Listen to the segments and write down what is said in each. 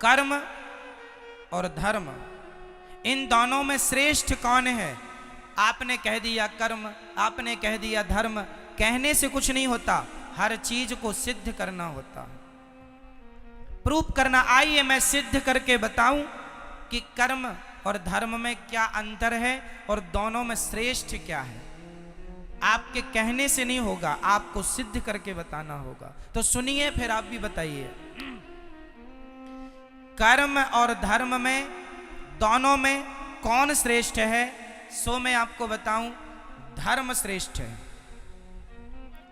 कर्म और धर्म, इन दोनों में श्रेष्ठ कौन है? आपने कह दिया कर्म, आपने कह दिया धर्म। कहने से कुछ नहीं होता, हर चीज को सिद्ध करना होता, प्रूफ करना। आइए मैं सिद्ध करके बताऊं कि कर्म और धर्म में क्या अंतर है और दोनों में श्रेष्ठ क्या है। आपके कहने से नहीं होगा, आपको सिद्ध करके बताना होगा। तो सुनिए, फिर आप भी बताइए। कर्म और धर्म में, दोनों में कौन श्रेष्ठ है? सो मैं आपको बताऊं, धर्म श्रेष्ठ है।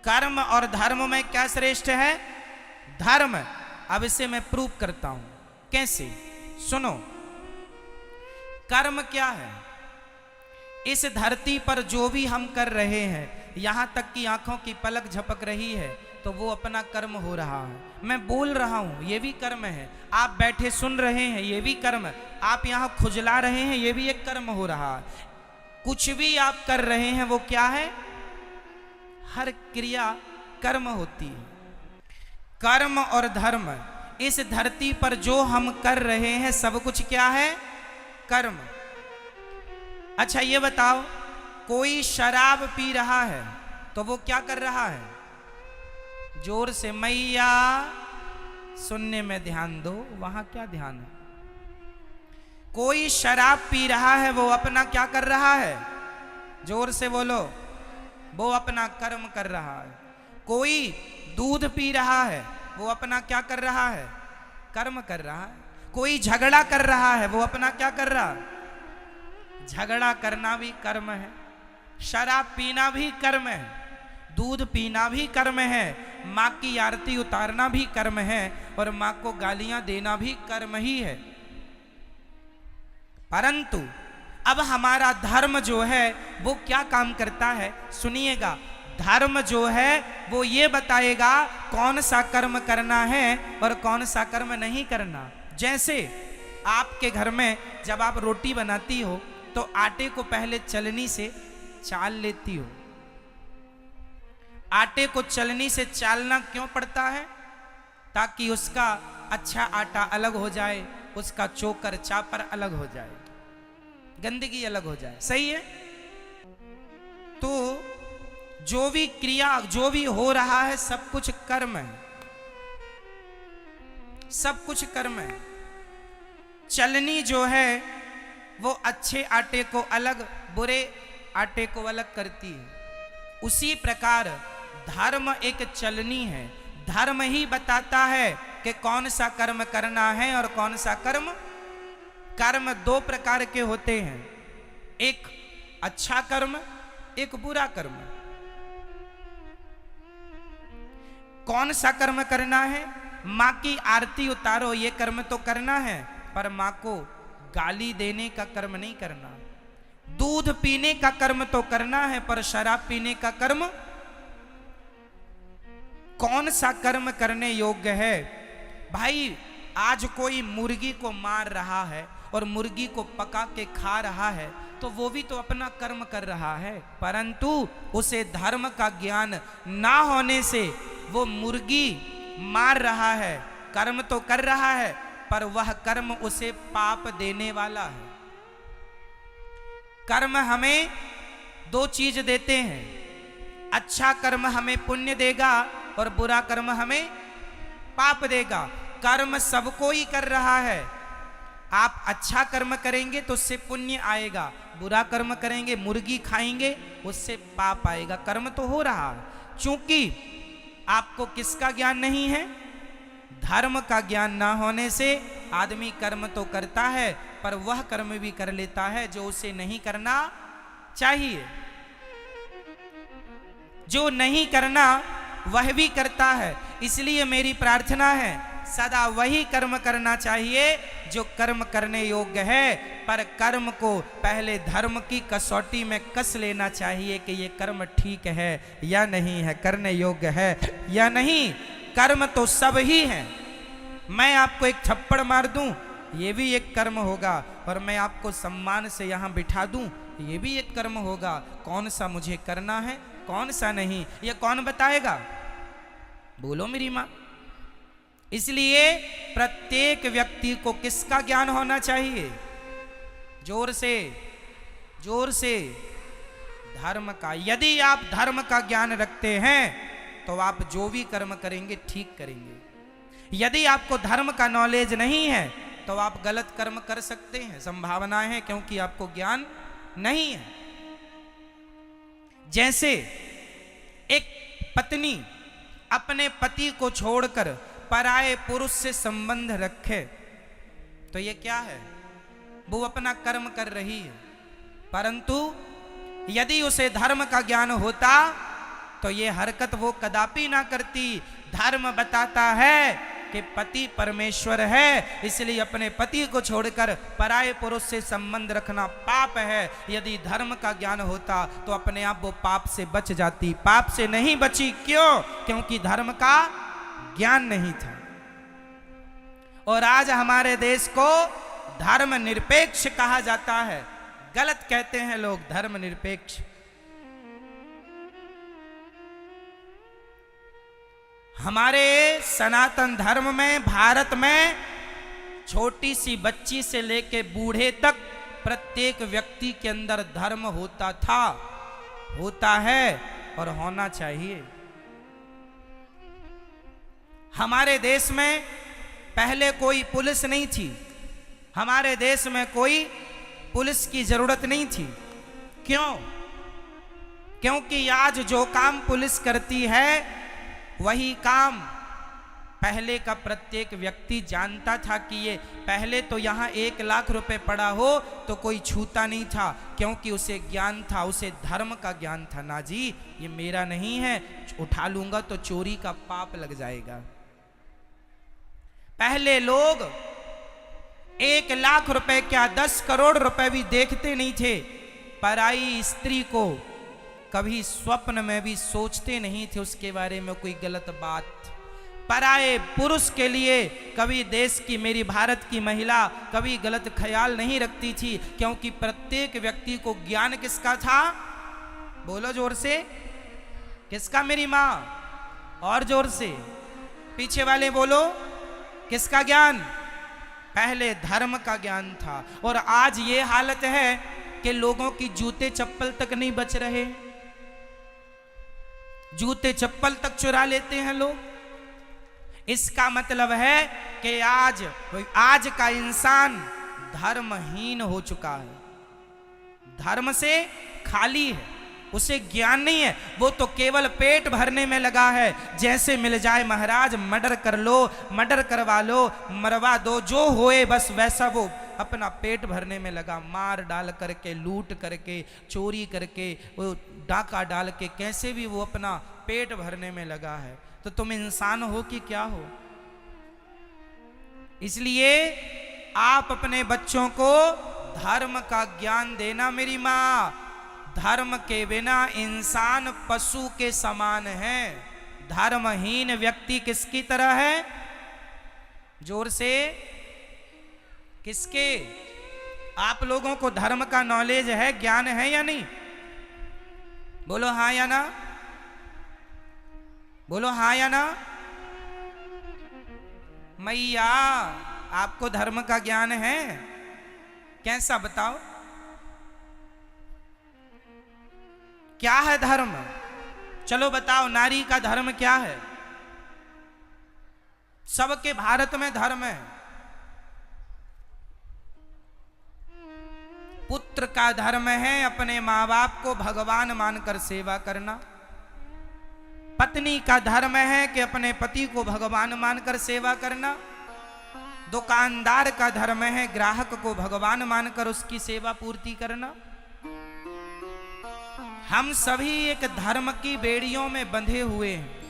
कर्म और धर्म में क्या श्रेष्ठ है? धर्म। अब इसे मैं प्रूफ करता हूं। कैसे? सुनो। कर्म क्या है? इस धरती पर जो भी हम कर रहे हैं, यहां तक कि आंखों की पलक झपक रही है, तो वो अपना कर्म हो रहा है। मैं बोल रहा हूं, ये भी कर्म है। आप बैठे सुन रहे हैं, ये भी कर्म। आप यहां खुजला रहे हैं, ये भी एक कर्म हो रहा है। कुछ भी आप कर रहे हैं, वो क्या है? हर क्रिया कर्म होती है। कर्म और धर्म, इस धरती पर जो हम कर रहे हैं, सब कुछ क्या है? कर्म। अच्छा ये बताओ, कोई शराब पी रहा है तो वो क्या कर रहा है? जोर से मैया, सुनने में ध्यान दो। वहां क्या ध्यान है? कोई शराब पी रहा है, वो अपना क्या कर रहा है? जोर से बोलो। वो अपना कर्म कर रहा है। कोई दूध पी रहा है, वो अपना क्या कर रहा है? कर्म कर रहा है। कोई झगड़ा कर रहा है, वो अपना क्या कर रहा है? झगड़ा करना भी कर्म है। शराब पीना भी कर्म है। दूध पीना भी कर्म है। माँ की आरती उतारना भी कर्म है। और माँ को गालियां देना भी कर्म ही है। परंतु अब हमारा धर्म जो है वो क्या काम करता है? सुनिएगा। धर्म जो है वो ये बताएगा कौन सा कर्म करना है और कौन सा कर्म नहीं करना। जैसे आपके घर में जब आप रोटी बनाती हो तो आटे को पहले चलनी से चाल लेती हो। आटे को चलनी से चालना क्यों पड़ता है? ताकि उसका अच्छा आटा अलग हो जाए, उसका चोकर चापर अलग हो जाए, गंदगी अलग हो जाए। सही है? तो जो भी क्रिया, जो भी हो रहा है, सब कुछ कर्म है। सब कुछ कर्म है। चलनी जो है वो अच्छे आटे को अलग, बुरे आटे को अलग करती है। उसी प्रकार धर्म एक चलनी है। धर्म ही बताता है कि कौन सा कर्म करना है और कौन सा कर्म। कर्म दो प्रकार के होते हैं, एक अच्छा कर्म, एक बुरा कर्म। कौन सा कर्म करना है? माँ की आरती उतारो, ये कर्म तो करना है, पर माँ को गाली देने का कर्म नहीं करना। दूध पीने का कर्म तो करना है, पर शराब पीने का कर्म। कौन सा कर्म करने योग्य है? भाई आज कोई मुर्गी को मार रहा है और मुर्गी को पका के खा रहा है, तो वो भी तो अपना कर्म कर रहा है। परंतु उसे धर्म का ज्ञान ना होने से वो मुर्गी मार रहा है, कर्म तो कर रहा है, पर वह कर्म उसे पाप देने वाला है। कर्म हमें दो चीज देते हैं। अच्छा कर्म हमें पुण्य देगा और बुरा कर्म हमें पाप देगा। कर्म सबको ही कर रहा है। आप अच्छा कर्म करेंगे तो उससे पुण्य आएगा, बुरा कर्म करेंगे, मुर्गी खाएंगे, उससे पाप आएगा। कर्म तो हो रहा है। चूंकि आपको किसका ज्ञान नहीं है? धर्म का ज्ञान ना होने से आदमी कर्म तो करता है, पर वह कर्म भी कर लेता है जो उसे नहीं करना चाहिए। जो नहीं करना वह भी करता है। इसलिए मेरी प्रार्थना है, सदा वही कर्म करना चाहिए जो कर्म करने योग्य है, पर कर्म को पहले धर्म की कसौटी में कस लेना चाहिए कि ये कर्म ठीक है या नहीं है, करने योग्य है या नहीं। कर्म तो सब ही है। मैं आपको एक थप्पड़ मार दूं, ये भी एक कर्म होगा, और मैं आपको सम्मान से यहां बिठा दूं, ये भी एक कर्म होगा। कौन सा मुझे करना है, कौन सा नहीं, ये कौन बताएगा? बोलो मेरी मां। इसलिए प्रत्येक व्यक्ति को किसका ज्ञान होना चाहिए? जोर से, जोर से, धर्म का। यदि आप धर्म का ज्ञान रखते हैं तो आप जो भी कर्म करेंगे ठीक करेंगे। यदि आपको धर्म का नॉलेज नहीं है तो आप गलत कर्म कर सकते हैं, संभावना है, क्योंकि आपको ज्ञान नहीं है। जैसे एक पत्नी अपने पति को छोड़कर पराये पुरुष से संबंध रखे तो ये क्या है? वो अपना कर्म कर रही है। परंतु यदि उसे धर्म का ज्ञान होता तो ये हरकत वो कदापि ना करती। धर्म बताता है कि पति परमेश्वर है, इसलिए अपने पति को छोड़कर पराये पुरुष से संबंध रखना पाप है। यदि धर्म का ज्ञान होता तो अपने आप वो पाप से बच जाती। पाप से नहीं बची, क्यों? क्योंकि धर्म का ज्ञान नहीं था। और आज हमारे देश को धर्म निरपेक्ष कहा जाता है। गलत कहते हैं लोग, धर्म निरपेक्ष। हमारे सनातन धर्म में, भारत में, छोटी सी बच्ची से लेके बूढ़े तक प्रत्येक व्यक्ति के अंदर धर्म होता था, होता है और होना चाहिए। हमारे देश में पहले कोई पुलिस नहीं थी। हमारे देश में कोई पुलिस की जरूरत नहीं थी। क्यों? क्योंकि आज जो काम पुलिस करती है वही काम पहले का प्रत्येक व्यक्ति जानता था कि ये पहले तो यहाँ 1 लाख रुपए पड़ा हो तो कोई छूता नहीं था, क्योंकि उसे ज्ञान था, उसे धर्म का ज्ञान था। ना जी, ये मेरा नहीं है, उठा लूंगा तो चोरी का पाप लग जाएगा। पहले लोग 1 लाख रुपए क्या 10 करोड़ रुपए भी देखते नहीं थे। पराई स्त्री को कभी स्वप्न में भी सोचते नहीं थे उसके बारे में कोई गलत बात। पराये पुरुष के लिए कभी देश की, मेरी भारत की महिला कभी गलत ख्याल नहीं रखती थी, क्योंकि प्रत्येक व्यक्ति को ज्ञान किसका था? बोलो जोर से, किसका? मेरी माँ। और जोर से, पीछे वाले बोलो, किसका ज्ञान? पहले धर्म का ज्ञान था। और आज ये हालत है कि लोगों की जूते चप्पल तक नहीं बच रहे। जूते चप्पल तक चुरा लेते हैं लोग। इसका मतलब है कि आज का इंसान धर्महीन हो चुका है, धर्म से खाली है, उसे ज्ञान नहीं है। वो तो केवल पेट भरने में लगा है। जैसे मिल जाए महाराज मर्डर कर लो, मर्डर करवा लो, मरवा दो, जो होए बस वैसा वो अपना पेट भरने में लगा। मार डाल करके, लूट करके, चोरी करके, वो डाका डाल के, कैसे भी वो अपना पेट भरने में लगा है। तो तुम इंसान हो कि क्या हो? इसलिए आप अपने बच्चों को धर्म का ज्ञान देना मेरी माँ। धर्म के बिना इंसान पशु के समान है। धर्महीन व्यक्ति किसकी तरह है? जोर से, किसके? आप लोगों को धर्म का नॉलेज है, ज्ञान है या नहीं? बोलो हाँ या ना, बोलो हाँ या ना। मैया, आपको धर्म का ज्ञान है? कैसा बताओ, क्या है धर्म? चलो बताओ, नारी का धर्म क्या है? सबके भारत में धर्म है। पुत्र का धर्म है अपने माँ बाप को भगवान मानकर सेवा करना। पत्नी का धर्म है कि अपने पति को भगवान मानकर सेवा करना। दुकानदार का धर्म है ग्राहक को भगवान मानकर उसकी सेवा पूर्ति करना। हम सभी एक धर्म की बेड़ियों में बंधे हुए हैं।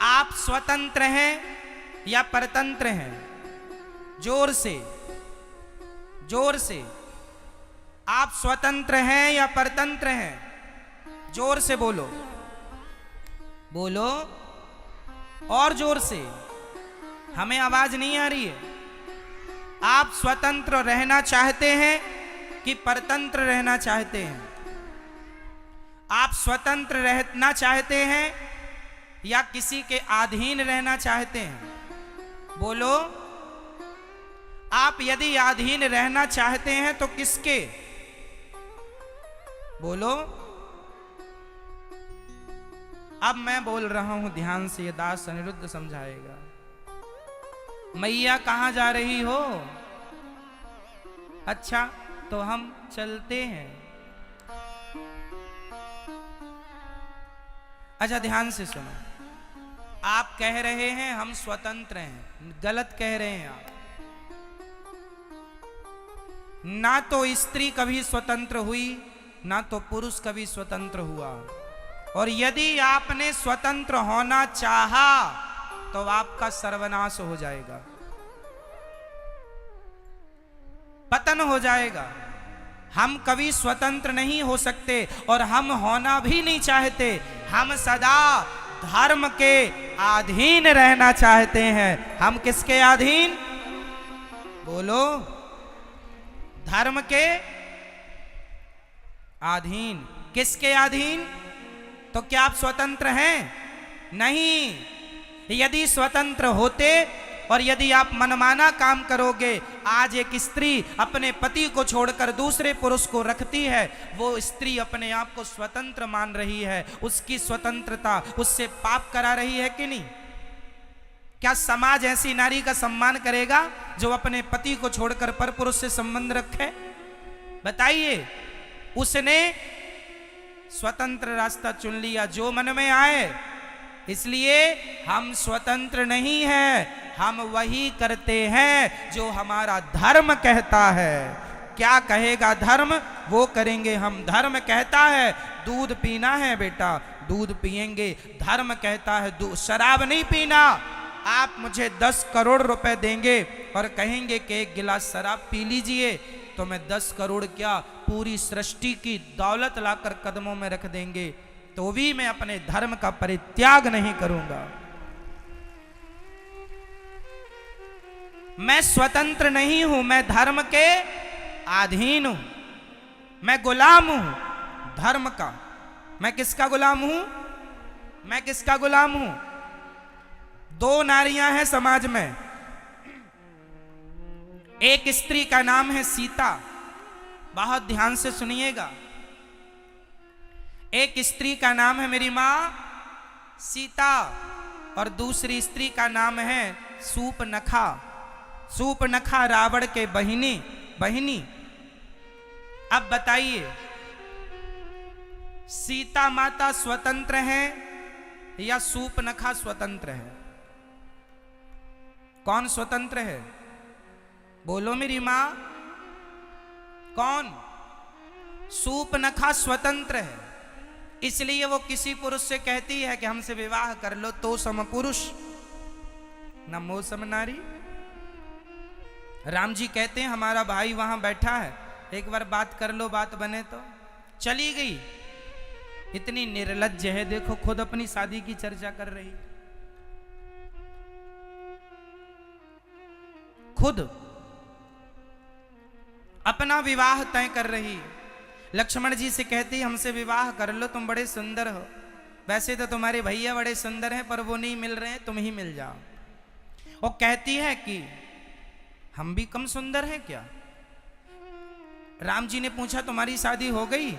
आप स्वतंत्र हैं या परतंत्र हैं? जोर से, जोर से। आप स्वतंत्र हैं या परतंत्र हैं? जोर से बोलो, बोलो और जोर से, हमें आवाज नहीं आ रही है। आप स्वतंत्र रहना चाहते हैं कि परतंत्र रहना चाहते हैं? आप स्वतंत्र रहना चाहते हैं या किसी के अधीन रहना चाहते हैं? बोलो। आप यदि अधीन रहना चाहते हैं तो किसके? बोलो। अब मैं बोल रहा हूं, ध्यान से, ये दास अनिरुद्ध समझाएगा। मैया कहां जा रही हो? अच्छा, तो हम चलते हैं। अच्छा, ध्यान से सुनो। आप कह रहे हैं हम स्वतंत्र हैं, गलत कह रहे हैं आप। ना तो स्त्री कभी स्वतंत्र हुई, ना तो पुरुष कभी स्वतंत्र हुआ। और यदि आपने स्वतंत्र होना चाहा तो आपका सर्वनाश हो जाएगा, पतन हो जाएगा। हम कभी स्वतंत्र नहीं हो सकते और हम होना भी नहीं चाहते। हम सदा धर्म के अधीन रहना चाहते हैं। हम किसके अधीन? बोलो। धर्म के अधीन। किसके अधीन? तो क्या आप स्वतंत्र हैं? नहीं। यदि स्वतंत्र होते और यदि आप मनमाना काम करोगे, आज एक स्त्री अपने पति को छोड़कर दूसरे पुरुष को रखती है, वो स्त्री अपने आप को स्वतंत्र मान रही है। उसकी स्वतंत्रता उससे पाप करा रही है कि नहीं? क्या समाज ऐसी नारी का सम्मान करेगा जो अपने पति को छोड़कर पर पुरुष से संबंध रखे? बताइए। उसने स्वतंत्र रास्ता चुन लिया, जो मन में आए। इसलिए हम स्वतंत्र नहीं हैं, हम वही करते हैं जो हमारा धर्म कहता है। क्या कहेगा धर्म, वो करेंगे हम। धर्म कहता है दूध पीना है बेटा, दूध पिएंगे। धर्म कहता है शराब नहीं पीना। आप मुझे 10 करोड़ रुपए देंगे और कहेंगे कि एक गिलास शराब पी लीजिए, तो मैं 10 करोड़ क्या, पूरी सृष्टि की दौलत लाकर कदमों में रख देंगे, तो भी मैं अपने धर्म का परित्याग नहीं करूंगा। मैं स्वतंत्र नहीं हूं, मैं धर्म के अधीन हूं, मैं गुलाम हूं धर्म का। मैं किसका गुलाम हूं? मैं किसका गुलाम हूं? 2 नारियां हैं समाज में। एक स्त्री का नाम है सीता, बहुत ध्यान से सुनिएगा। एक स्त्री का नाम है मेरी मां सीता, और दूसरी स्त्री का नाम है सूपनखा। सूपनखा रावण के बहिनी। अब बताइए, सीता माता स्वतंत्र है या सूपनखा स्वतंत्र है? कौन स्वतंत्र है? बोलो मेरी मां। कौन? सूपनखा स्वतंत्र है। इसलिए वो किसी पुरुष से कहती है कि हमसे विवाह कर लो, तो सम पुरुष न मोह सम नारी। राम जी कहते हैं हमारा भाई वहां बैठा है, एक बार बात कर लो, बात बने तो। चली गई। इतनी निर्लज्ज है, देखो खुद अपनी शादी की चर्चा कर रही, खुद अपना विवाह तय कर रही। लक्ष्मण जी से कहती हमसे विवाह कर लो, तुम बड़े सुंदर हो। वैसे तो तुम्हारे भैया बड़े सुंदर हैं, पर वो नहीं मिल रहे हैं, तुम ही मिल जाओ। वो कहती है कि हम भी कम सुंदर हैं क्या? राम जी ने पूछा तुम्हारी शादी हो गई?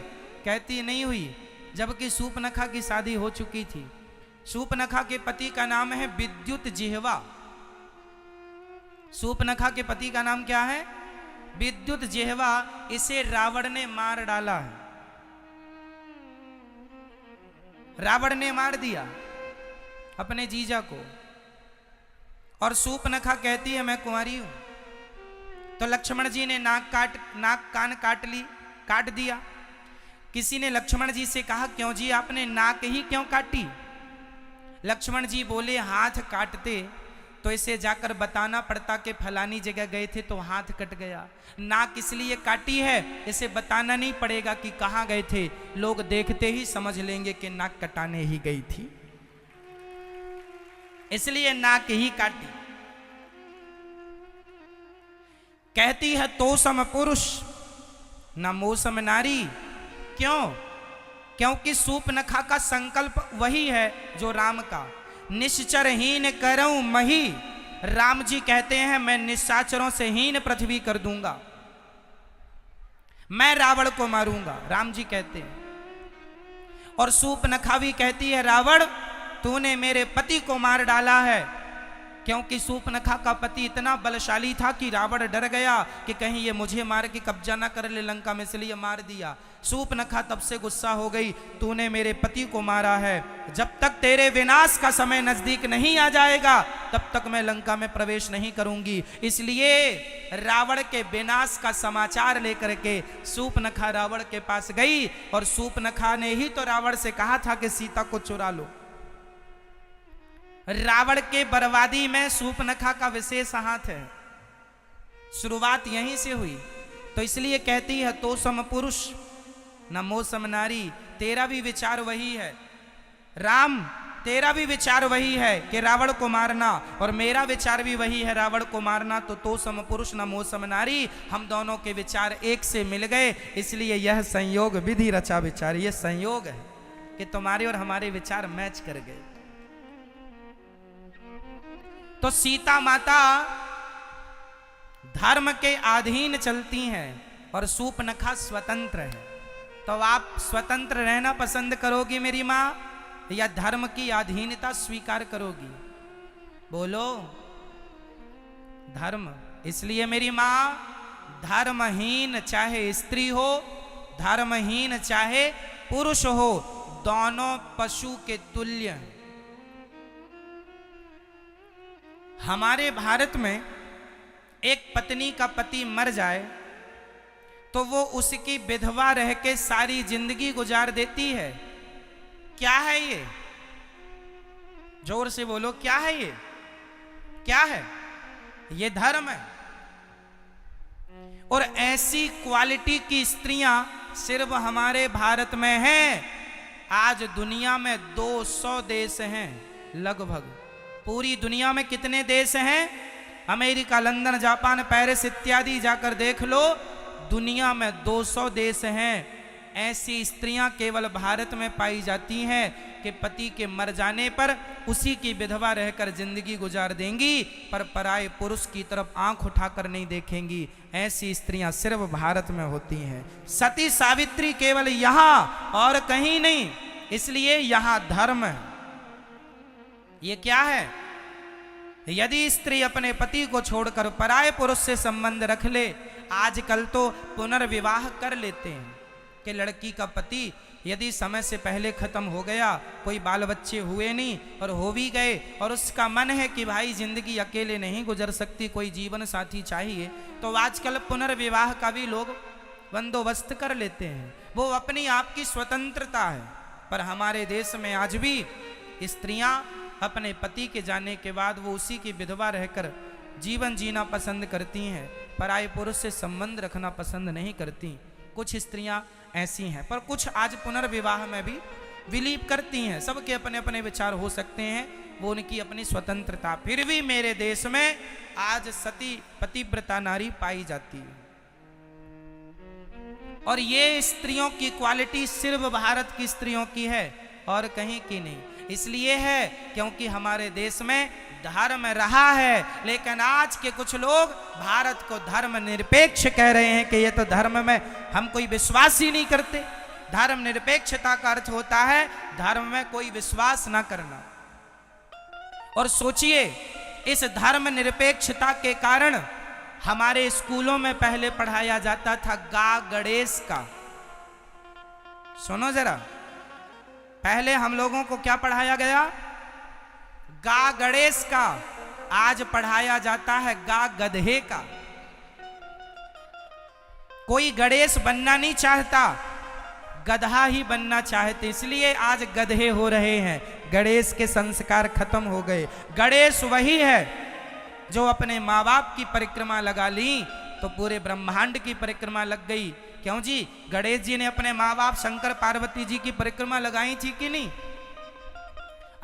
कहती नहीं हुई, जबकि सूपनखा की शादी हो चुकी थी। सूपनखा के पति का नाम है विद्युत जिह्वा। सूपनखा के पति का नाम क्या है? विद्युत जिह्वा। इसे रावण ने मार डाला है, रावण ने मार दिया अपने जीजा को। और सूपनखा कहती है मैं कुंवारी हूं। तो लक्ष्मण जी ने नाक कान काट दिया। किसी ने लक्ष्मण जी से कहा क्यों जी आपने नाक ही क्यों काटी? लक्ष्मण जी बोले हाथ काटते तो इसे जाकर बताना पड़ता कि फलानी जगह गए थे तो हाथ कट गया। नाक इसलिए काटी है, इसे बताना नहीं पड़ेगा कि कहां गए थे, लोग देखते ही समझ लेंगे कि नाक कटाने ही गई थी, इसलिए नाक ही काटी। कहती है तो सम पुरुष न मोसम नारी। क्यों? क्योंकि सूपनखा का संकल्प वही है जो राम का। निश्चरहीन करऊं मही, राम जी कहते हैं मैं निशाचरों से हीन पृथ्वी कर दूंगा, मैं रावण को मारूंगा, राम जी कहते हैं। और सूपनखा भी कहती है रावण तूने मेरे पति को मार डाला है, क्योंकि सूपनखा का पति इतना बलशाली था कि रावण डर गया कि कहीं ये मुझे मार के कब्जा ना कर ले लंका में, इसलिए मार दिया। सूपनखा तब से गुस्सा हो गई, तूने मेरे पति को मारा है, जब तक तेरे विनाश का समय नजदीक नहीं आ जाएगा तब तक मैं लंका में प्रवेश नहीं करूंगी। इसलिए रावण के विनाश का समाचार लेकर के सूपनखा रावण के पास गई, और सूपनखा ने ही तो रावण से कहा था कि सीता को चुरा लो। रावण के बर्बादी में सूपनखा का विशेष हाथ है, शुरुआत यहीं से हुई। तो इसलिए कहती है तो सम पुरुष न मोह सम नारी, तेरा भी विचार वही है राम, तेरा भी विचार वही है कि रावण को मारना, और मेरा विचार भी वही है रावण को मारना। तो सम पुरुष न मोह सम नारी, हम दोनों के विचार एक से मिल गए, इसलिए यह संयोग विधि रचा विचार। यह संयोग है कि तुम्हारे और हमारे विचार मैच कर गए। तो सीता माता धर्म के अधीन चलती हैं और सूपनखा स्वतंत्र है। तो आप स्वतंत्र रहना पसंद करोगी मेरी माँ, या धर्म की अधीनता स्वीकार करोगी? बोलो। धर्म। इसलिए मेरी माँ धर्महीन चाहे स्त्री हो, धर्महीन चाहे पुरुष हो, दोनों पशु के तुल्य हैं। हमारे भारत में एक पत्नी का पति मर जाए तो वो उसकी विधवा रह के सारी जिंदगी गुजार देती है। क्या है ये? जोर से बोलो, क्या है ये? क्या है ये? धर्म है। और ऐसी क्वालिटी की स्त्रियां सिर्फ हमारे भारत में हैं। आज दुनिया में 200 देश हैं लगभग। पूरी दुनिया में कितने देश हैं? अमेरिका, लंदन, जापान, पेरिस इत्यादि जाकर देख लो, दुनिया में 200 देश हैं। ऐसी स्त्रियां केवल भारत में पाई जाती हैं कि पति के मर जाने पर उसी की विधवा रहकर जिंदगी गुजार देंगी, पर पराये पुरुष की तरफ आंख उठाकर नहीं देखेंगी। ऐसी स्त्रियां सिर्फ भारत में होती हैं। सती सावित्री केवल यहां और कहीं नहीं, इसलिए यहां धर्म है। ये क्या है? यदि स्त्री अपने पति को छोड़कर पराये पुरुष से संबंध रख ले, आजकल तो पुनर्विवाह कर लेते हैं कि लड़की का पति यदि समय से पहले खत्म हो गया, कोई बाल बच्चे हुए नहीं और हो भी गए, और उसका मन है कि भाई जिंदगी अकेले नहीं गुजर सकती, कोई जीवन साथी चाहिए, तो आजकल पुनर्विवाह का भी लोग बंदोबस्त कर लेते हैं। वो अपनी आप की स्वतंत्रता है। पर हमारे देश में आज भी स्त्रियां अपने पति के जाने के बाद वो उसी की विधवा रहकर जीवन जीना पसंद करती हैं, पराये पुरुष से संबंध रखना पसंद नहीं करती। कुछ स्त्रियां ऐसी हैं, पर कुछ आज पुनर्विवाह में भी बिलीव करती हैं। सबके अपने अपने विचार हो सकते हैं, वो उनकी अपनी स्वतंत्रता। फिर भी मेरे देश में आज सती पतिव्रता नारी पाई जाती है, और ये स्त्रियों की क्वालिटी सिर्फ भारत की स्त्रियों की है और कहीं की नहीं। इसलिए है क्योंकि हमारे देश में धर्म रहा है, लेकिन आज के कुछ लोग भारत को धर्म निरपेक्ष कह रहे हैं कि ये तो धर्म में हम कोई विश्वास ही नहीं करते। धर्म निरपेक्षता का अर्थ होता है धर्म में कोई विश्वास ना करना। और सोचिए, इस धर्म निरपेक्षता के कारण हमारे स्कूलों में पहले पढ़ाया जाता था गा गणेश का। सुनो जरा, पहले हम लोगों को क्या पढ़ाया गया? गा गणेश का। आज पढ़ाया जाता है गा गधे का। कोई गणेश बनना नहीं चाहता, गधा ही बनना चाहते, इसलिए आज गधे हो रहे हैं। गणेश के संस्कार खत्म हो गए। गणेश वही है जो अपने माँ बाप की परिक्रमा लगा ली तो पूरे ब्रह्मांड की परिक्रमा लग गई। क्यों जी? गणेश जी ने अपने माँ बाप शंकर पार्वती जी की परिक्रमा लगाई थी कि नहीं?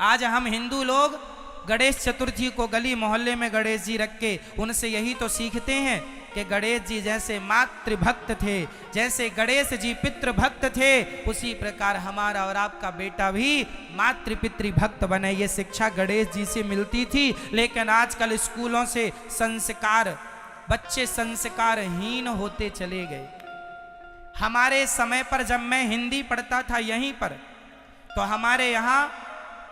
आज हम हिंदू लोग गणेश चतुर्थी को गली मोहल्ले में गणेश जी रख के उनसे यही तो सीखते हैं कि गणेश जी जैसे मातृभक्त थे, जैसे गणेश जी पितृभक्त थे, उसी प्रकार हमारा और आपका बेटा भी मातृ पितृभक्त बने। ये शिक्षा गणेश जी से मिलती थी। लेकिन आजकल स्कूलों से संस्कार, बच्चे संस्कारहीन होते चले गए। हमारे समय पर जब मैं हिंदी पढ़ता था यहीं पर, तो हमारे यहाँ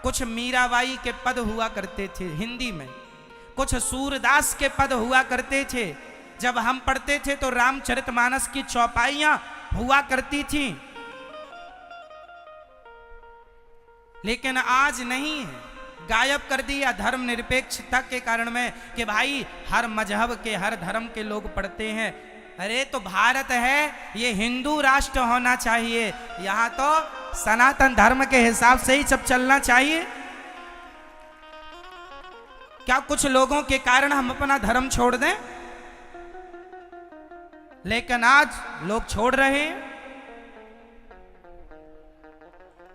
कुछ मीराबाई के पद हुआ करते थे हिंदी में, कुछ सूरदास के पद हुआ करते थे। जब हम पढ़ते थे तो रामचरितमानस की चौपाइयां हुआ करती थी। लेकिन आज नहीं है, गायब कर दिया धर्म निरपेक्षता के कारण में कि भाई हर मजहब के, हर धर्म के लोग पढ़ते हैं। अरे तो भारत है, ये हिंदू राष्ट्र होना चाहिए, यहां तो सनातन धर्म के हिसाब से ही सब चलना चाहिए। क्या कुछ लोगों के कारण हम अपना धर्म छोड़ दें? लेकिन आज लोग छोड़ रहे हैं।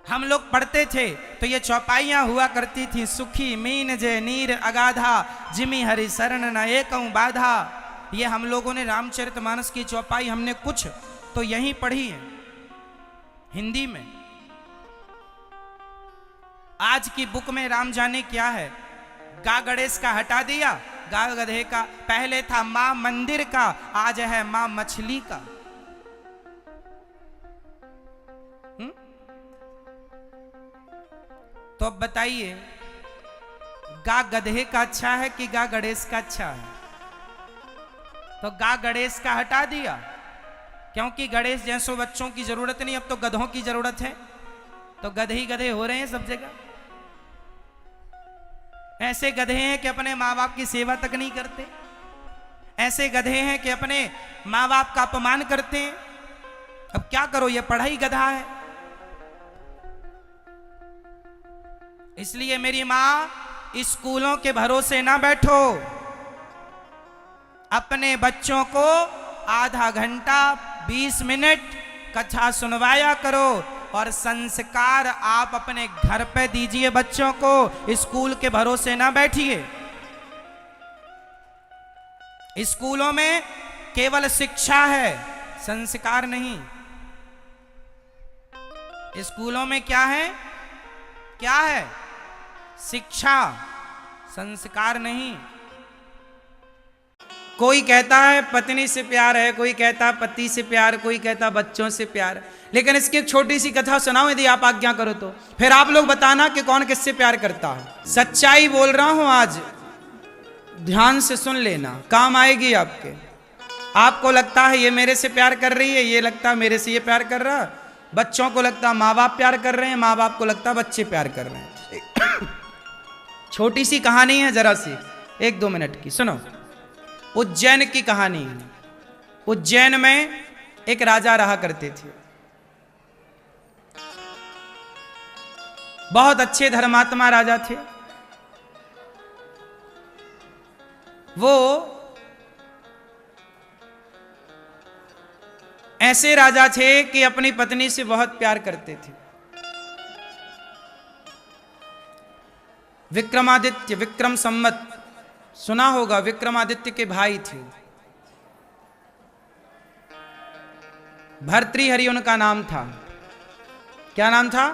हम लोग पढ़ते थे तो ये चौपाइयां हुआ करती थी, सुखी मीन जे नीर अगाधा, जिमी हरि शरण न एकं बाधा। ये हम लोगों ने रामचरितमानस की चौपाई हमने कुछ तो यहीं पढ़ी है हिंदी में। आज की बुक में राम जाने क्या है, गा गणेश का हटा दिया, गा गधे का। पहले था मां मंदिर का, आज है मां मछली का। तो अब बताइए, गा गधे का अच्छा है कि गा गणेश का अच्छा है? तो गा गणेश का हटा दिया, क्योंकि गणेश जैसों बच्चों की जरूरत नहीं, अब तो गधों की जरूरत है। तो गधे ही गधे हो रहे हैं सब जगह। ऐसे गधे हैं कि अपने माँ बाप की सेवा तक नहीं करते, ऐसे गधे हैं कि अपने माँ बाप का अपमान करते हैं। अब क्या करो, ये पढ़ाई गधा है। इसलिए मेरी माँ, स्कूलों के भरोसे ना बैठो, अपने बच्चों को आधा घंटा 20 मिनट कथा सुनवाया करो और संस्कार आप अपने घर पे दीजिए बच्चों को, स्कूल के भरोसे ना बैठिए। स्कूलों में केवल शिक्षा है, संस्कार नहीं। स्कूलों में क्या है? क्या है? शिक्षा, संस्कार नहीं। कोई कहता है पत्नी से प्यार है, कोई कहता है पति से प्यार, कोई कहता बच्चों से प्यार। लेकिन इसकी एक छोटी सी कथा सुनाओ यदि आप आज्ञा करो तो, फिर आप लोग बताना कि कौन किससे प्यार करता है। सच्चाई बोल रहा हूं आज, ध्यान से सुन लेना, काम आएगी आपके। आपको लगता है ये मेरे से प्यार कर रही है, ये लगता है मेरे से ये प्यार कर रहा, बच्चों को लगता है माँ बाप प्यार कर रहे हैं, माँ बाप को लगता है बच्चे प्यार कर रहे हैं। छोटी सी कहानी है, जरा सी 1-2 मिनट की सुनो। उज्जैन की कहानी। उज्जैन में एक राजा रहा करते थे, बहुत अच्छे धर्मात्मा राजा थे। वो ऐसे राजा थे कि अपनी पत्नी से बहुत प्यार करते थे। विक्रमादित्य, विक्रम संवत सुना होगा, विक्रमादित्य के भाई थे। भर्तृहरि उनका नाम था। क्या नाम था?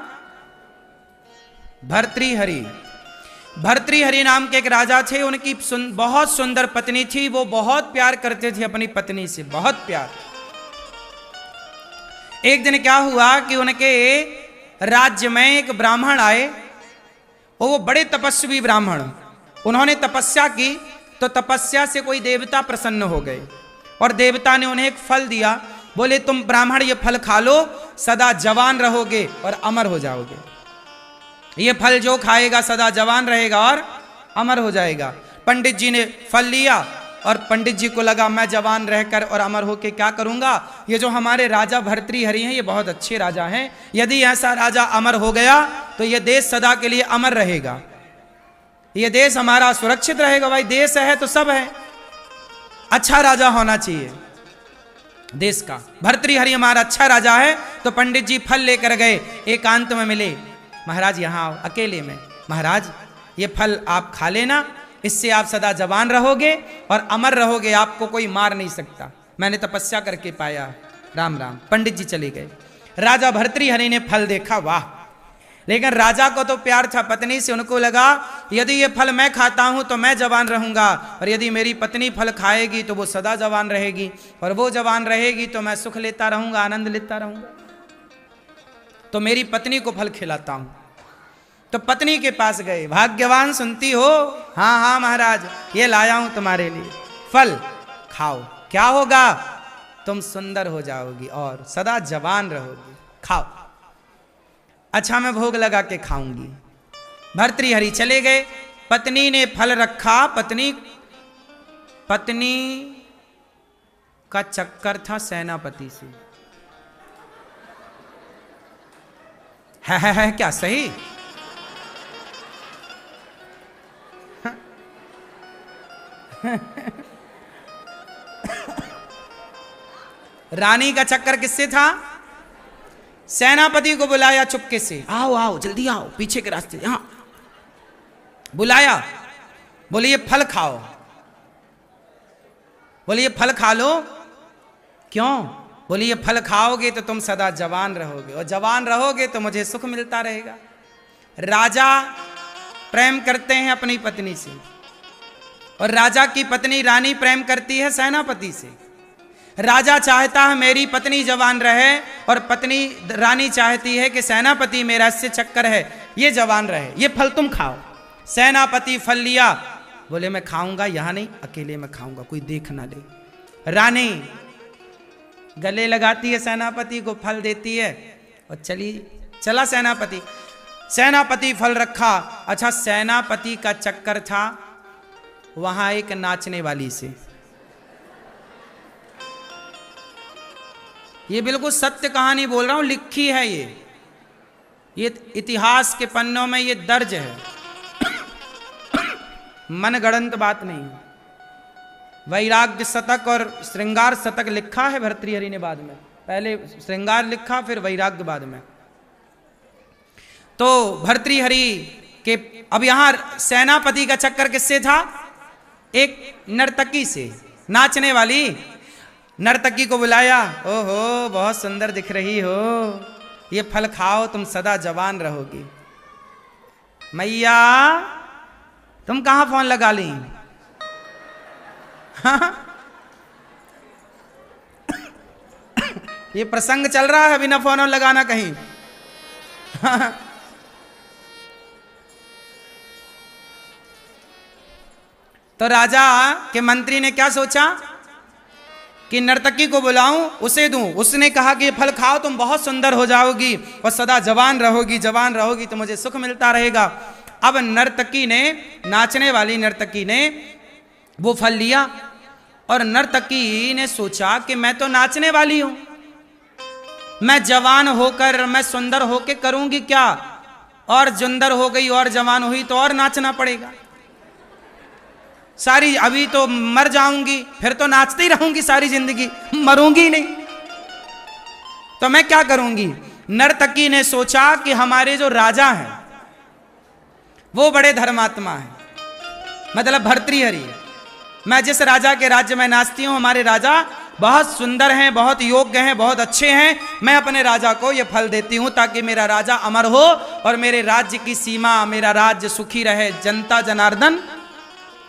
भर्तृहरि। भर्तृहरि नाम के एक राजा थे, उनकी बहुत सुंदर पत्नी थी। वो बहुत प्यार करते थे अपनी पत्नी से, बहुत प्यार। एक दिन क्या हुआ कि उनके राज्य में एक ब्राह्मण आए, और वो बड़े तपस्वी ब्राह्मण। उन्होंने तपस्या की तो तपस्या से कोई देवता प्रसन्न हो गए और देवता ने उन्हें एक फल दिया। बोले तुम ब्राह्मण ये फल खा लो, सदा जवान रहोगे और अमर हो जाओगे। ये फल जो खाएगा सदा जवान रहेगा और अमर हो जाएगा। पंडित जी ने फल लिया और पंडित जी को लगा मैं जवान रहकर और अमर होके क्या करूंगा, ये जो हमारे राजा भर्तृहरि हैं ये बहुत अच्छे राजा हैं, यदि ऐसा राजा अमर हो गया तो ये देश सदा के लिए अमर रहेगा, ये देश हमारा सुरक्षित रहेगा। भाई देश है तो सब है, अच्छा राजा होना चाहिए देश का। भर्तृहरि हमारा अच्छा राजा है। तो पंडित जी फल लेकर गए, एकांत में मिले। महाराज यहाँ आओ, अकेले में। महाराज ये फल आप खा लेना, इससे आप सदा जवान रहोगे और अमर रहोगे, आपको कोई मार नहीं सकता। मैंने तपस्या करके पाया। राम राम। पंडित जी चले गए। राजा भर्तृहरि ने फल देखा, वाह! लेकिन राजा को तो प्यार था पत्नी से। उनको लगा यदि ये फल मैं खाता हूं तो मैं जवान रहूंगा, और यदि मेरी पत्नी फल खाएगी तो वो सदा जवान रहेगी, और वो जवान रहेगी तो मैं सुख लेता रहूंगा, आनंद लेता रहूंगा। तो मेरी पत्नी को फल खिलाता हूं। तो पत्नी के पास गए। भाग्यवान, सुनती हो? हाँ हाँ महाराज, ये लाया हूं तुम्हारे लिए, फल खाओ। क्या होगा? तुम सुंदर हो जाओगी और सदा जवान रहोगी, खाओ। अच्छा, मैं भोग लगा के खाऊंगी। भर्तृहरि चले गए। पत्नी ने फल रखा। पत्नी का चक्कर था सेनापति से। है क्या सही? रानी का चक्कर किससे था? सेनापति को बुलाया चुपके से, आओ आओ जल्दी आओ, पीछे के रास्ते, यहां बुलाया। बोले ये फल खाओ। बोले ये फल खा लो। क्यों? बोले ये फल खाओगे तो तुम सदा जवान रहोगे, और जवान रहोगे तो मुझे सुख मिलता रहेगा। राजा प्रेम करते हैं अपनी पत्नी से, और राजा की पत्नी रानी प्रेम करती है सेनापति से। राजा चाहता है मेरी पत्नी जवान रहे, और पत्नी रानी चाहती है कि सेनापति मेरा इससे चक्कर है, ये जवान रहे, ये फल तुम खाओ। सेनापति फल लिया। बोले मैं खाऊंगा, यहां नहीं, अकेले में खाऊंगा, कोई देख ना ले। रानी गले लगाती है सेनापति को, फल देती है, और चला सेनापति। सेनापति फल रखा। अच्छा, सेनापति का चक्कर था वहां एक नाचने वाली से। ये बिल्कुल सत्य कहानी बोल रहा हूं, लिखी है ये इतिहास के पन्नों में ये दर्ज है, मनगढ़ंत बात नहीं है। वैराग्य शतक और श्रृंगार शतक लिखा है भर्तृहरि ने बाद में, पहले श्रृंगार लिखा फिर वैराग्य बाद में। तो भर्तृहरि के अब यहां सेनापति का चक्कर किससे था? एक नर्तकी से, नाचने वाली नर्तकी को बुलाया। ओहो बहुत सुंदर दिख रही हो, ये फल खाओ, तुम सदा जवान रहोगी। मैया तुम कहां फोन लगा ली? ये प्रसंग चल रहा है, बिना फोन लगाना कहीं। तो राजा के मंत्री ने क्या सोचा कि नर्तकी को बुलाऊं, उसे दूं। उसने कहा कि ये फल खाओ, तुम बहुत सुंदर हो जाओगी और सदा जवान रहोगी, जवान रहोगी तो मुझे सुख मिलता रहेगा। अब नर्तकी ने, नाचने वाली नर्तकी ने वो फल लिया, और नर्तकी ने सोचा कि मैं तो नाचने वाली हूं, मैं जवान होकर, मैं सुंदर होकर करूंगी क्या? और जुंदर हो गई और जवान हुई तो और नाचना पड़ेगा सारी। अभी तो मर जाऊंगी, फिर तो नाचती ही रहूंगी सारी जिंदगी, मरूंगी नहीं, तो मैं क्या करूंगी? नर्तकी ने सोचा कि हमारे जो राजा हैं वो बड़े धर्मात्मा हैं, मतलब भर्तृहरि है। मैं जिस राजा के राज्य में नाचती हूं, हमारे राजा बहुत सुंदर हैं, बहुत योग्य हैं, बहुत अच्छे हैं। मैं अपने राजा को ये फल देती हूं ताकि मेरा राजा अमर हो और मेरे राज्य की सीमा, मेरा राज्य सुखी रहे, जनता जनार्दन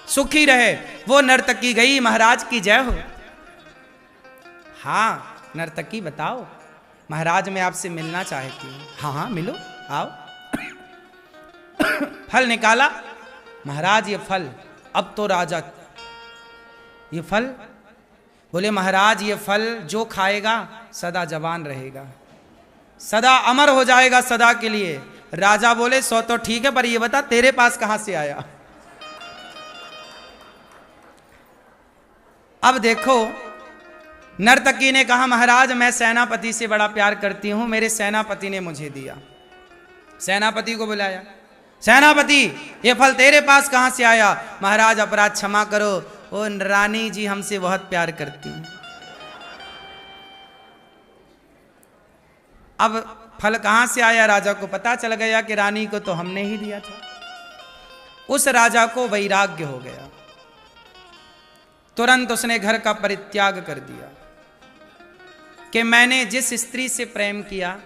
सुखी रहे। वो नर्तकी गई, महाराज की जय हो। हाँ नर्तकी बताओ, महाराज मैं आपसे मिलना चाहती हूँ। हाँ हाँ मिलो, आओ। फल निकाला। महाराज ये फल, अब तो राजा ये फल, बोले महाराज ये फल जो खाएगा सदा जवान रहेगा, सदा अमर हो जाएगा सदा के लिए। राजा बोले सो तो ठीक है, पर ये बता तेरे पास कहां से आया? अब देखो नर्तकी ने कहा महाराज मैं सेनापति से बड़ा प्यार करती हूं, मेरे सेनापति ने मुझे दिया। सेनापति को बुलाया, सेनापति ये फल तेरे पास कहां से आया? महाराज अपराध क्षमा करो, ओ रानी जी हमसे बहुत प्यार करती हैं। अब फल कहां से आया राजा को पता चल गया कि रानी को तो हमने ही दिया था। उस राजा को वैराग्य हो गया, तुरंत उसने घर का परित्याग कर दिया कि मैंने जिस स्त्री से प्रेम किया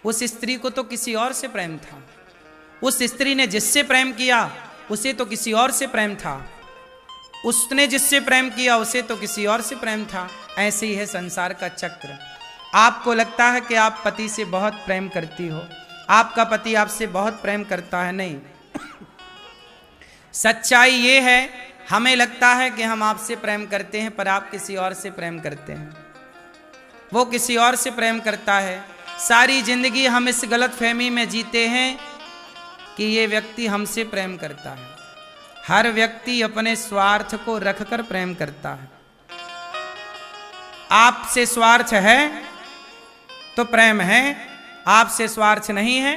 उस स्त्री को तो किसी और से प्रेम था, उस स्त्री ने जिससे प्रेम किया उसे तो किसी और से प्रेम था, उसने जिससे प्रेम किया उसे तो किसी और से प्रेम था। ऐसे ही है संसार का चक्र। आपको लगता है कि आप पति से बहुत प्रेम करती हो, आपका पति आपसे बहुत प्रेम करता है, नहीं। सच्चाई ये है, हमें लगता है कि हम आपसे प्रेम करते हैं पर आप किसी और से प्रेम करते हैं, वो किसी और से प्रेम करता है। सारी जिंदगी हम इस गलतफहमी में जीते हैं कि ये व्यक्ति हमसे प्रेम करता है। हर व्यक्ति अपने स्वार्थ को रखकर प्रेम करता है। आपसे स्वार्थ है तो प्रेम है, आपसे स्वार्थ नहीं है,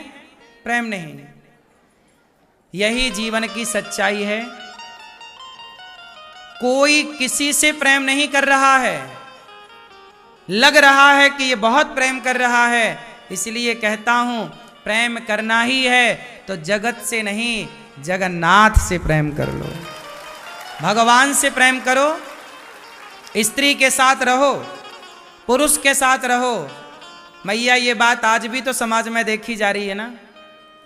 प्रेम नहीं है। यही जीवन की सच्चाई है। कोई किसी से प्रेम नहीं कर रहा है, लग रहा है कि ये बहुत प्रेम कर रहा है, इसलिए कहता हूं प्रेम करना ही है तो जगत से नहीं जगन्नाथ से प्रेम कर लो, भगवान से प्रेम करो। स्त्री के साथ रहो, पुरुष के साथ रहो। मैया ये बात आज भी तो समाज में देखी जा रही है ना।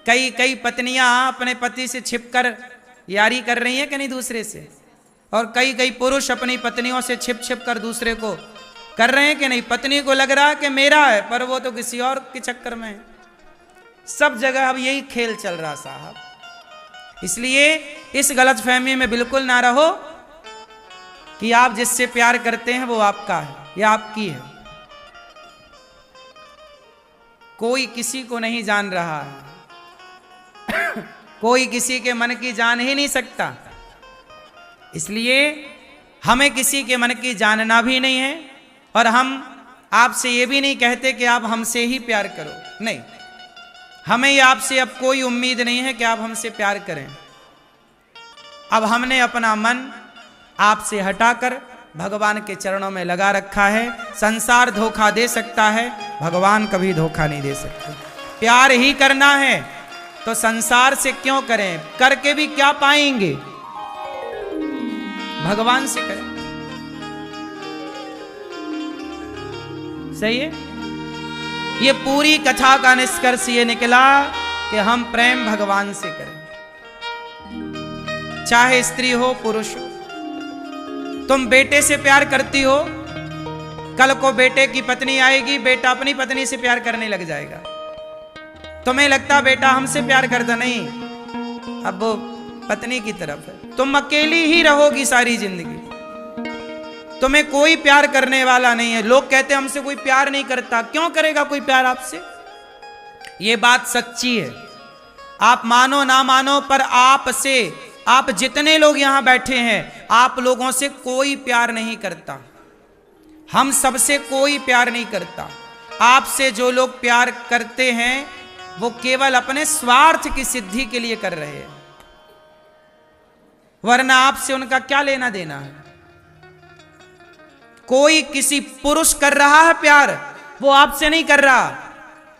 कई पत्नियां अपने पति से छिपकर यारी कर रही हैं कि नहीं दूसरे से, और कई पुरुष अपनी पत्नियों से छिप कर दूसरे को कर रहे हैं कि नहीं। पत्नी को लग रहा है कि मेरा है पर वो तो किसी और के चक्कर में है। सब जगह अब यही खेल चल रहा साहब। इसलिए इस गलतफहमी में बिल्कुल ना रहो कि आप जिससे प्यार करते हैं वो आपका है या आपकी है। कोई किसी को नहीं जान रहा है, कोई किसी के मन की जान ही नहीं सकता। इसलिए हमें किसी के मन की जानना भी नहीं है, और हम आपसे ये भी नहीं कहते कि आप हमसे ही प्यार करो, नहीं। हमें ये आपसे अब कोई उम्मीद नहीं है कि आप हमसे प्यार करें। अब हमने अपना मन आपसे हटाकर भगवान के चरणों में लगा रखा है। संसार धोखा दे सकता है, भगवान कभी धोखा नहीं दे सकते। प्यार ही करना है तो संसार से क्यों करें, करके भी क्या पाएंगे, भगवान से करें। सही है। ये पूरी कथा का निष्कर्ष ये निकला कि हम प्रेम भगवान से करें, चाहे स्त्री हो पुरुष हो। तुम बेटे से प्यार करती हो, कल को बेटे की पत्नी आएगी, बेटा अपनी पत्नी से प्यार करने लग जाएगा। तुम्हें लगता बेटा हमसे प्यार करता, नहीं, अब वो पत्नी की तरफ है। तुम अकेली ही रहोगी सारी जिंदगी, तुम्हें कोई प्यार करने वाला नहीं है। लोग कहते हैं हमसे कोई प्यार नहीं करता, क्यों करेगा कोई प्यार आपसे? ये बात सच्ची है, आप मानो ना मानो, पर आपसे, आप जितने लोग यहां बैठे हैं, आप लोगों से कोई प्यार नहीं करता। हम सबसे कोई प्यार नहीं करता। आपसे जो लोग प्यार करते हैं वो केवल अपने स्वार्थ की सिद्धि के लिए कर रहे हैं, वरना आपसे उनका क्या लेना देना है। कोई किसी पुरुष कर रहा है प्यार, वो आपसे नहीं कर रहा,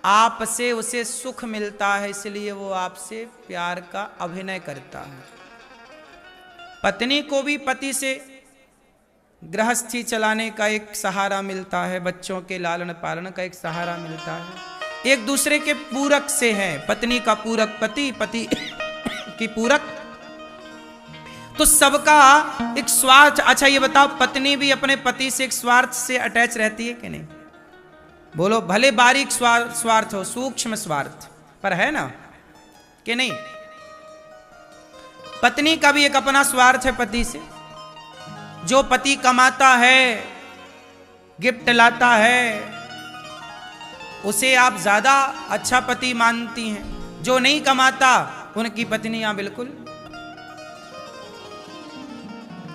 आपसे उसे सुख मिलता है, इसलिए वो आपसे प्यार का अभिनय करता है। पत्नी को भी पति से गृहस्थी चलाने का एक सहारा मिलता है, बच्चों के लालन पालन का एक सहारा मिलता है। एक दूसरे के पूरक से हैं, पत्नी का पूरक पति, पति की पूरक, तो सबका एक स्वार्थ। अच्छा ये बताओ, पत्नी भी अपने पति से एक स्वार्थ से अटैच रहती है कि नहीं? बोलो, भले बारीक स्वार्थ हो, सूक्ष्म स्वार्थ, पर है ना कि नहीं? पत्नी का भी एक अपना स्वार्थ है पति से। जो पति कमाता है, गिफ्ट लाता है, उसे आप ज्यादा अच्छा पति मानती हैं। जो नहीं कमाता, उनकी पत्नियां बिल्कुल,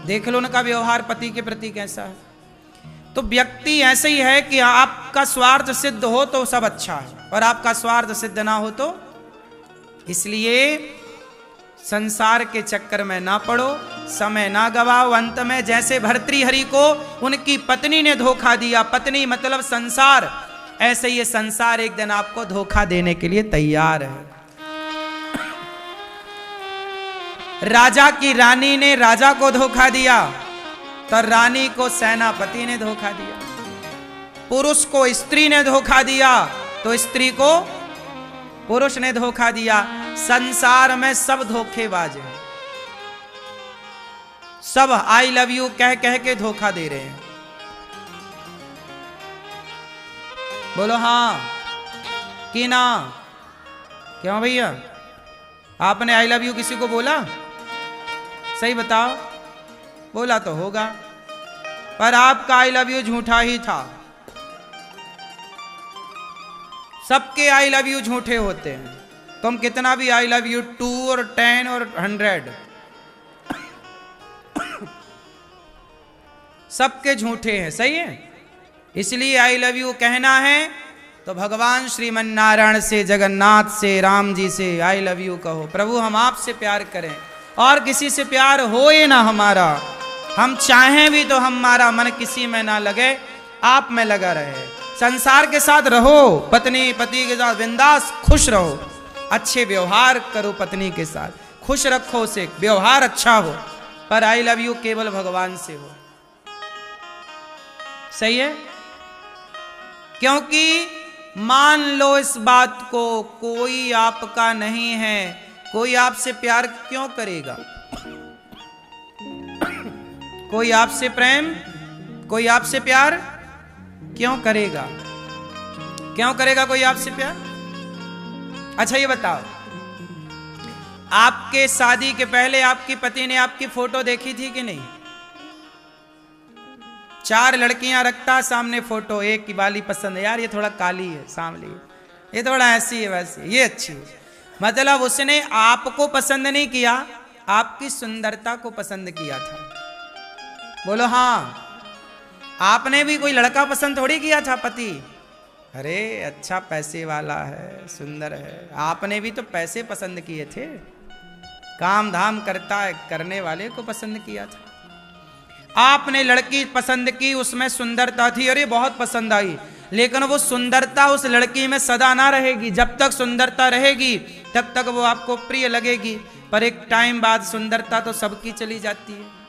देख लो उनका व्यवहार पति के प्रति कैसा है। तो व्यक्ति ऐसे ही है कि आपका स्वार्थ सिद्ध हो तो सब अच्छा है, और आपका स्वार्थ सिद्ध ना हो तो। इसलिए संसार के चक्कर में ना पड़ो, समय ना गवाओ। अंत में जैसे भर्तृहरि को उनकी पत्नी ने धोखा दिया, पत्नी मतलब संसार, ऐसे ये संसार एक दिन आपको धोखा देने के लिए तैयार है। राजा की रानी ने राजा को धोखा दिया तो रानी को सेनापति ने धोखा दिया, पुरुष को स्त्री ने धोखा दिया तो स्त्री को पुरुष ने धोखा दिया। संसार में सब धोखेबाज हैं, सब आई लव यू कह कह के धोखा दे रहे हैं। बोलो हाँ कि ना? क्यों भैया, आपने आई लव यू किसी को बोला? सही बताओ, बोला तो होगा, पर आपका आई लव यू झूठा ही था। सबके आई लव यू झूठे होते हैं। तुम कितना भी आई लव यू 2 और 10 और 100 सबके झूठे हैं, सही है। इसलिए आई लव यू कहना है तो भगवान श्रीमन नारायण से, जगन्नाथ से, राम जी से आई लव यू कहो। प्रभु हम आपसे प्यार करें और किसी से प्यार हो ही ना हमारा, हम चाहें भी तो हमारा मन किसी में ना लगे, आप में लगा रहे। संसार के साथ रहो, पत्नी पति के साथ बिंदास खुश रहो, अच्छे व्यवहार करो, पत्नी के साथ खुश रखो उसे, व्यवहार अच्छा हो, पर आई लव यू केवल भगवान से हो। सही है? क्योंकि मान लो इस बात को, कोई आपका नहीं है, कोई आपसे प्यार क्यों करेगा? कोई आपसे प्रेम, कोई आपसे प्यार क्यों करेगा? क्यों करेगा कोई आपसे प्यार? अच्छा ये बताओ, आपके शादी के पहले आपकी पति ने आपकी फोटो देखी थी कि नहीं? 4 लड़कियां रखता सामने फोटो, एक की वाली पसंद है, यार ये थोड़ा काली है, सांवली है, ये थोड़ा ऐसी है वैसी, ये अच्छी है। मतलब उसने आपको पसंद नहीं किया, आपकी सुंदरता को पसंद किया था। बोलो हाँ। आपने भी कोई लड़का पसंद थोड़ी किया था पति, अरे अच्छा पैसे वाला है, सुंदर है, आपने भी तो पैसे पसंद किए थे, काम धाम करता है करने वाले को पसंद किया था। आपने लड़की पसंद की, उसमें सुंदरता थी, अरे बहुत पसंद आई, लेकिन वो सुंदरता उस लड़की में सदा ना रहेगी। जब तक सुंदरता रहेगी तब तक वो आपको प्रिय लगेगी, पर एक टाइम बाद सुंदरता तो सबकी चली जाती है।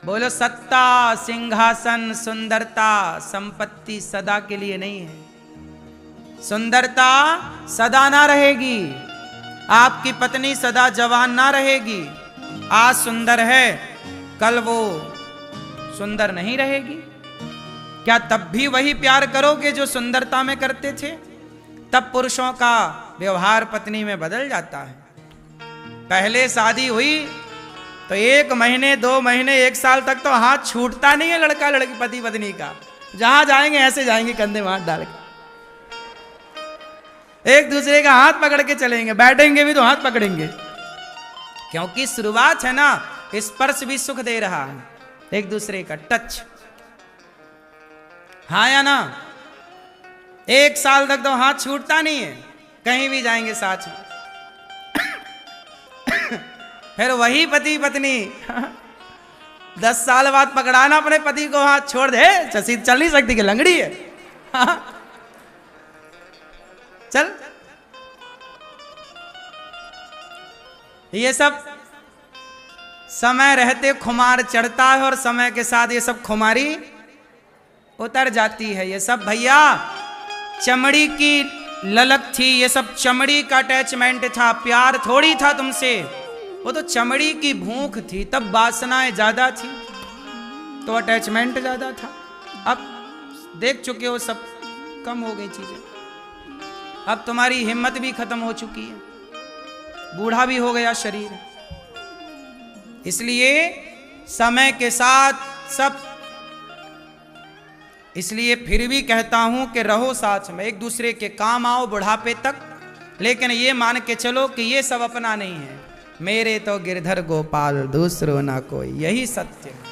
बोलो सत्ता, सिंहासन, सुंदरता, संपत्ति सदा के लिए नहीं है। सुंदरता सदा ना रहेगी, आपकी पत्नी सदा जवान ना रहेगी। आज सुंदर है, कल वो सुंदर नहीं रहेगी। क्या तब भी वही प्यार करोगे जो सुंदरता में करते थे? तब पुरुषों का व्यवहार पत्नी में बदल जाता है। पहले शादी हुई तो 1 महीने 2 महीने 1 साल तक तो हाथ छूटता नहीं है लड़का लड़की पति पत्नी का। जहां जाएंगे ऐसे जाएंगे, कंधे में हाथ डाल के, एक दूसरे का हाथ पकड़ के चलेंगे, बैठेंगे भी तो हाथ पकड़ेंगे, क्योंकि शुरुआत है ना, स्पर्श भी सुख दे रहा है, एक दूसरे का टच। हाँ या ना? 1 साल तक तो हाथ छूटता नहीं है, कहीं भी जाएंगे साथ में। फिर वही पति पत्नी 10 साल बाद पकड़ाना अपने पति को, हाथ छोड़ दे, चल नहीं सकती कि लंगड़ी है। चल, ये सब समय रहते खुमार चढ़ता है और समय के साथ ये सब खुमारी उतर जाती है। ये सब भैया चमड़ी की ललक थी, ये सब चमड़ी का अटैचमेंट था, प्यार थोड़ी था तुमसे, वो तो चमड़ी की भूख थी। तब वासनाएं ज्यादा थी तो अटैचमेंट ज्यादा था। अब देख चुके हो सब कम हो गई चीजें, अब तुम्हारी हिम्मत भी खत्म हो चुकी है, बूढ़ा भी हो गया शरीर। इसलिए समय के साथ सब, इसलिए फिर भी कहता हूं कि रहो साथ में, एक दूसरे के काम आओ बुढ़ापे तक, लेकिन ये मान के चलो कि ये सब अपना नहीं है। मेरे तो गिरधर गोपाल दूसरो ना कोई, यही सत्य है।